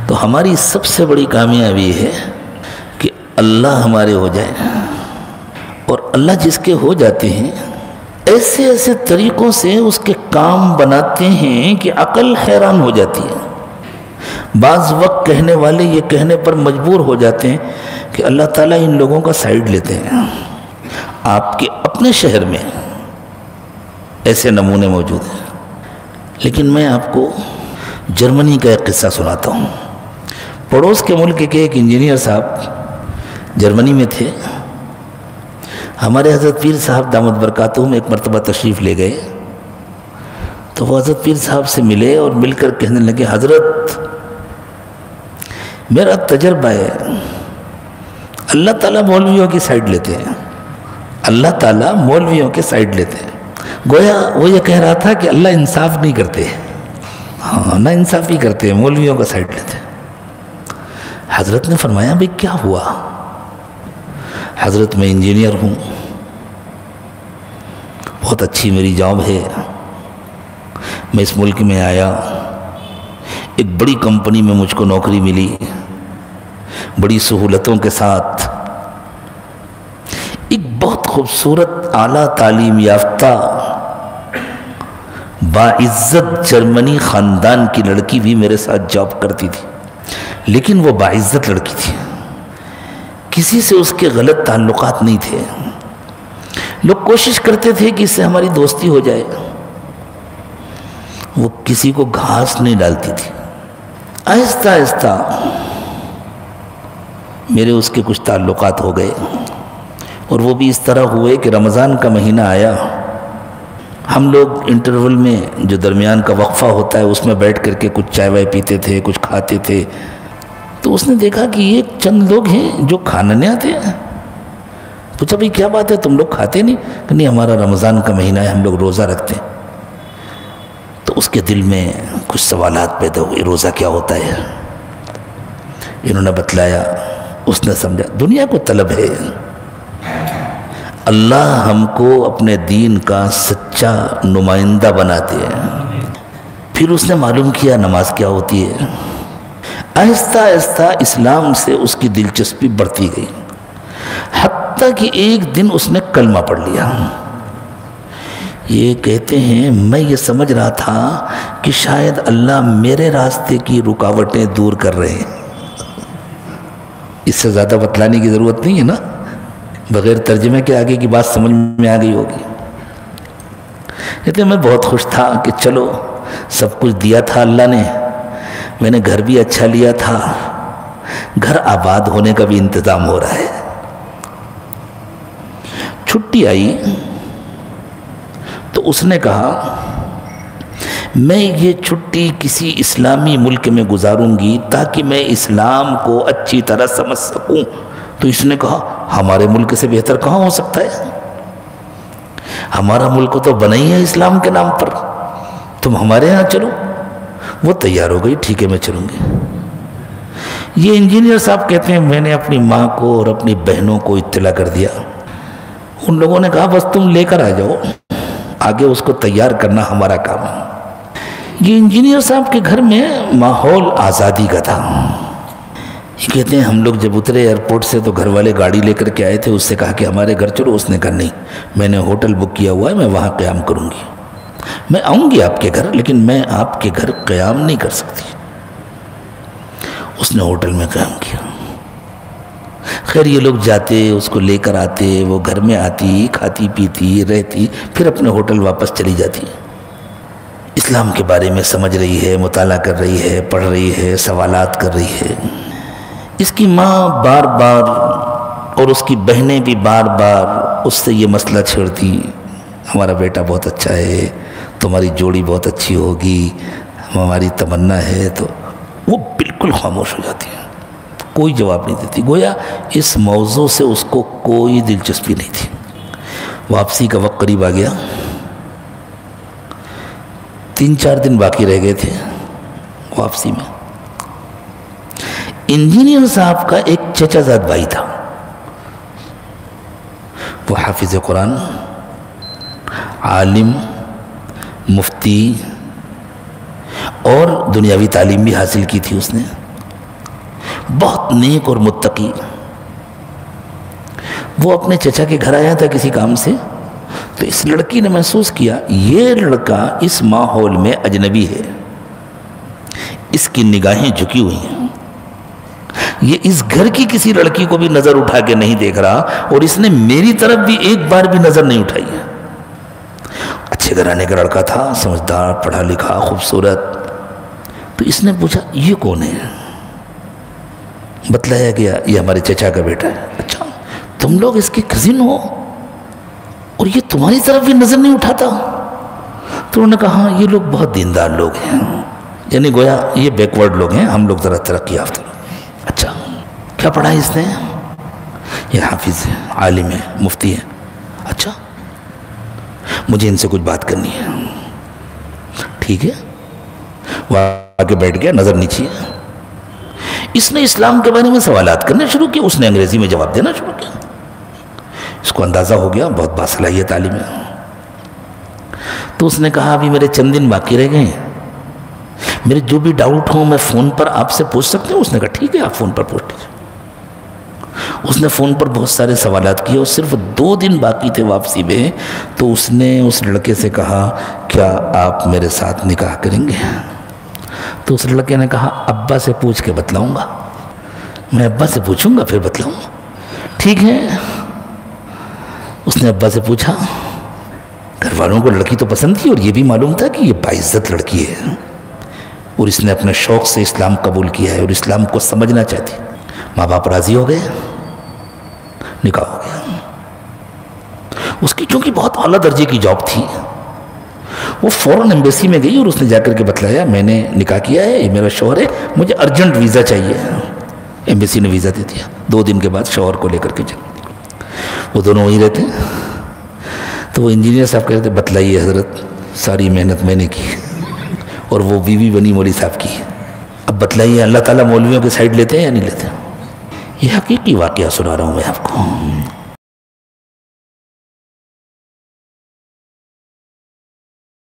تو ہماری سب سے بڑی کامیابی ہے کہ اللہ ہمارے ہو جائے، اور اللہ جس کے ہو جاتے ہیں ایسے ایسے طریقوں سے اس کے کام بناتے ہیں کہ عقل حیران ہو جاتی ہے۔ بعض وقت کہنے والے یہ کہنے پر مجبور ہو جاتے ہیں کہ اللہ تعالیٰ ان لوگوں کا سائیڈ لیتے ہیں۔ آپ کے اپنے شہر میں ایسے نمونے موجود ہیں۔ لیکن میں آپ کو جرمنی کا ایک قصہ سناتا ہوں۔ پڑوس کے ملک کے ایک انجینئر صاحب جرمنی میں تھے۔ ہمارے حضرت پیر صاحب دامت برکاتہم ایک مرتبہ تشریف لے گئے، تو وہ حضرت پیر صاحب سے ملے اور مل کر کہنے لگے، حضرت میرا تجربہ ہے، اللہ تعالیٰ مولویوں کی سائیڈ لیتے ہیں، اللہ تعالیٰ مولویوں کے سائیڈ لیتے ہیں۔ گویا وہ یہ کہہ رہا تھا کہ اللہ انصاف نہیں کرتے، ہاں نا انصافی کرتے ہیں، مولویوں کا سائیڈ لیتے ہیں۔ حضرت نے فرمایا، بھئی کیا ہوا؟ حضرت میں انجینئر ہوں، بہت اچھی میری جاب ہے، میں اس ملک میں آیا، ایک بڑی کمپنی میں مجھ کو نوکری ملی، بڑی سہولتوں کے ساتھ، ایک بہت خوبصورت اعلیٰ تعلیم یافتہ باعزت جرمنی خاندان کی لڑکی بھی میرے ساتھ جاب کرتی تھی، لیکن وہ باعزت لڑکی تھی، کسی سے اس کے غلط تعلقات نہیں تھے۔ لوگ کوشش کرتے تھے کہ اس سے ہماری دوستی ہو جائے، وہ کسی کو گھاس نہیں ڈالتی تھی۔ آہستہ آہستہ میرے اس کے کچھ تعلقات ہو گئے، اور وہ بھی اس طرح ہوئے کہ رمضان کا مہینہ آیا، ہم لوگ انٹرول میں جو درمیان کا وقفہ ہوتا ہے اس میں بیٹھ کر کے کچھ چائے وائے پیتے تھے، کچھ کھاتے تھے، تو اس نے دیکھا کہ یہ چند لوگ ہیں جو کھانا نہیں آتے ہیں۔ پوچھا، بھئی کیا بات ہے، تم لوگ کھاتے نہیں؟ کہ نہیں، ہمارا رمضان کا مہینہ ہے، ہم لوگ روزہ رکھتے ہیں۔ تو اس کے دل میں کچھ سوالات پیدا ہوئے، روزہ کیا ہوتا ہے؟ انہوں نے بتلایا، اس نے سمجھا دنیا کو طلب ہے، اللہ ہم کو اپنے دین کا سچا نمائندہ بناتے ہیں۔ پھر اس نے معلوم کیا نماز کیا ہوتی ہے۔ آہستہ آہستہ اسلام سے اس کی دلچسپی بڑھتی گئی، حتیٰ کہ ایک دن اس نے کلمہ پڑھ لیا۔ یہ کہتے ہیں، میں یہ سمجھ رہا تھا کہ شاید اللہ میرے راستے کی رکاوٹیں دور کر رہے ہیں۔ اس سے زیادہ بتلانے کی ضرورت نہیں ہے نا، بغیر ترجمے کے آگے کی بات سمجھ میں آ گئی ہوگی۔ کہتے ہیں، میں بہت خوش تھا کہ چلو سب کچھ دیا تھا اللہ نے، میں نے گھر بھی اچھا لیا تھا، گھر آباد ہونے کا بھی انتظام ہو رہا ہے۔ چھٹی آئی تو اس نے کہا، میں یہ چھٹی کسی اسلامی ملک میں گزاروں گی تاکہ میں اسلام کو اچھی طرح سمجھ سکوں۔ تو اس نے کہا، ہمارے ملک سے بہتر کہاں ہو سکتا ہے؟ ہمارا ملک تو بنا ہی ہے اسلام کے نام پر، تم ہمارے ہاں چلو۔ وہ تیار ہو گئی، ٹھیک ہے میں چلوں گی۔ یہ انجینئر صاحب کہتے ہیں، میں نے اپنی ماں کو اور اپنی بہنوں کو اطلاع کر دیا۔ ان لوگوں نے کہا، بس تم لے کر آ جاؤ، آگے اس کو تیار کرنا ہمارا کام ہے۔ یہ انجینئر صاحب کے گھر میں ماحول آزادی کا تھا۔ یہ کہتے ہیں، ہم لوگ جب اترے ایئرپورٹ سے تو گھر والے گاڑی لے کر کے آئے تھے، اس سے کہا کہ ہمارے گھر چلو۔ اس نے کہا، نہیں، میں نے ہوٹل بک کیا ہوا ہے، میں وہاں قیام کروں گی، میں آؤں گی آپ کے گھر، لیکن میں آپ کے گھر قیام نہیں کر سکتی۔ اس نے ہوٹل میں قیام کیا۔ خیر یہ لوگ جاتے، اس کو لے کر آتے، وہ گھر میں آتی، کھاتی پیتی رہتی، پھر اپنے ہوٹل واپس چلی جاتی۔ اسلام کے بارے میں سمجھ رہی ہے، مطالعہ کر رہی ہے، پڑھ رہی ہے، سوالات کر رہی ہے۔ اس کی ماں بار بار اور اس کی بہنیں بھی بار بار اس سے یہ مسئلہ چھیڑتی، ہمارا بیٹا بہت اچھا ہے، تمہاری جوڑی بہت اچھی ہوگی، ہماری تمنا ہے۔ تو وہ بالکل خاموش ہو جاتی ہے، کوئی جواب نہیں دیتی، گویا اس موضوع سے اس کو کوئی دلچسپی نہیں تھی۔ واپسی کا وقت قریب آ گیا، 3-4 دن باقی رہ گئے تھے واپسی میں۔ انجینئر صاحب کا ایک چچا زاد بھائی تھا، وہ حافظ قرآن، عالم، مفتی اور دنیاوی تعلیم بھی حاصل کی تھی اس نے، بہت نیک اور متقی. وہ اپنے چچا کے گھر آیا تھا کسی کام سے، تو اس لڑکی نے محسوس کیا یہ لڑکا اس ماحول میں اجنبی ہے، اس کی نگاہیں جھکی ہوئی ہیں، یہ اس گھر کی کسی لڑکی کو بھی نظر اٹھا کے نہیں دیکھ رہا، اور اس نے میری طرف بھی ایک بار بھی نظر نہیں اٹھائی ہے. اچھے گھرانے کا لڑکا تھا، سمجھدار، پڑھا لکھا، خوبصورت. تو اس نے پوچھا یہ کون ہے؟ بتلایا گیا یہ ہمارے چچا کا بیٹا ہے. اچھا تم لوگ اس کے کزن ہو اور یہ تمہاری طرف بھی نظر نہیں اٹھاتا؟ تو انہوں نے کہا ہاں یہ لوگ بہت دیندار لوگ ہیں، یعنی گویا یہ بیکورڈ لوگ ہیں، ہم لوگ ذرا ترقی یافتہ. اچھا کیا پڑھا ہے اس نے؟ یہ حافظ ہے، عالم ہے، مفتی ہے. اچھا مجھے ان سے کچھ بات کرنی ہے. ٹھیک ہے، وہ آگے بیٹھ گیا، نظر نیچی. اس نے اسلام کے بارے میں سوالات کرنے شروع کیے، اس نے انگریزی میں جواب دینا شروع کیا. اس کو اندازہ ہو گیا بہت باصلاحیت عالم ہے. تو اس نے کہا ابھی میرے چند دن باقی رہ گئے ہیں، میرے جو بھی ڈاؤٹ ہوں میں فون پر آپ سے پوچھ سکتے ہوں؟ اس نے کہا ٹھیک ہے آپ فون پر پوچھ لیجیے. اس نے فون پر بہت سارے سوالات کیے، اور صرف 2 دن باقی تھے واپسی میں. تو اس نے اس لڑکے سے کہا کیا آپ میرے ساتھ نکاح کریں گے؟ تو اس لڑکے نے کہا ابا سے پوچھ کے بتلاؤں گا. میں ابا سے پوچھوں گا پھر بتلاؤں گا. ٹھیک ہے. اس نے ابا سے پوچھا. گھر والوں کو لڑکی تو پسند تھی، اور یہ بھی معلوم تھا کہ یہ باعزت لڑکی ہے، اور اس نے اپنے شوق سے اسلام قبول کیا ہے اور اسلام کو سمجھنا چاہتی. ماں باپ راضی ہو گئے، نکاح ہو گیا. اس کی چونکہ بہت اعلیٰ درجے کی جاب تھی، وہ فوراً ایمبیسی میں گئی اور اس نے جا کر کے بتلایا میں نے نکاح کیا ہے، یہ میرا شوہر ہے، مجھے ارجنٹ ویزا چاہیے. ایمبیسی نے ویزا دے دیا. 2 دن کے بعد شوہر کو لے کر کے چل. وہ دونوں وہیں رہتے. تو وہ انجینئر صاحب کہتے بتلائیے حضرت ساری محنت میں نے کی اور وہ بیوی بنی مولوی صاحب کی. اب بتلائیے اللہ تعالیٰ مولویوں کے سائڈ لیتے ہیں یا نہیں لیتے؟ یہ حقیقی واقعہ سنا رہا ہوں میں آپ کو.